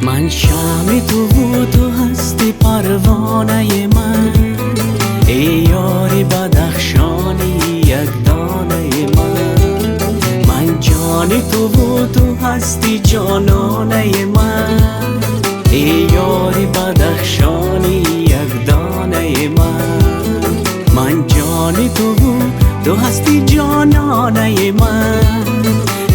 من شمع تو هستی پروانه من، ای یاری بدخشانی یک دانه من جان تو هستی جانانه من، ای یاری بدخشانی یک دانه من جان تو هستی جانانه من،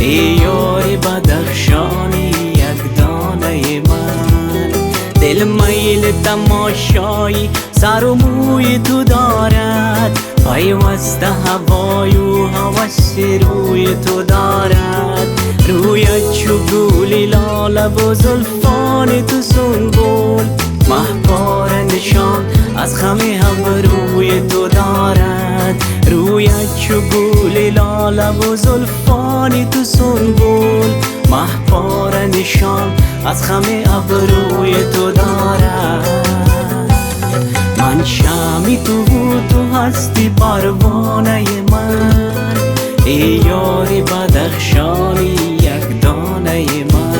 ای یاری بدخشانی یک دانه من. دل میل تماشایی سر و موی تو دارد، پیوسته هوای و هوس روی تو دارد. رویت چو گولی لاله و زلفان تو سنبول، مهپاره نشان از خم ابروی تو دارد. رویت چو گولی لاله و زلفان تو سنبول، مهپاره نشان از خم ابروی تو دارد. من شمع تو هستی پروانه من، ای یاری بدخشانی یک دانه من.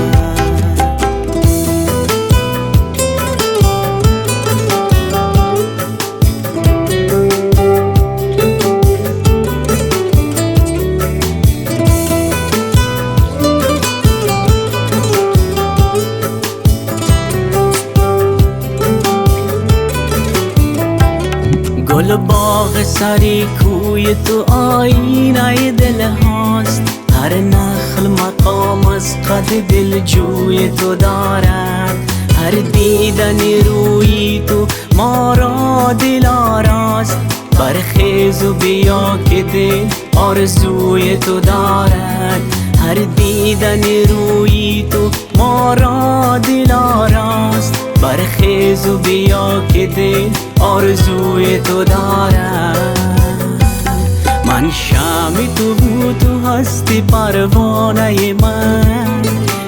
گل باغ سری کوی تو آینه دل هاست، هر نخل مقام از قد دل جوی تو دارد. هر دیدن روی تو ما را دل آراست، برخیز و بیا که دل آرزوی تو دارد. هر دیدن روی تو ما را دل آراست، برخیز و بیا که دل آرزوی تو دارد. من شمع تو هستی پروانه من،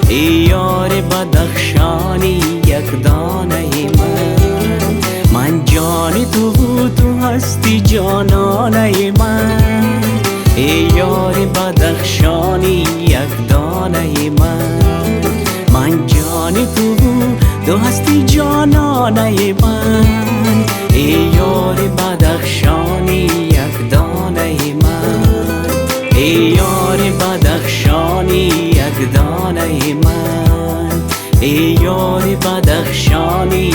ای یار بدخشانی یک دانه من جان تو هستی جانانه من، ای یار بدخشانی یک دانه من جان تو هستی جانانه من، ای یار بدخشانی یک دانه من، ای یار بدخشانی یک دانه من، ای یار بدخشانی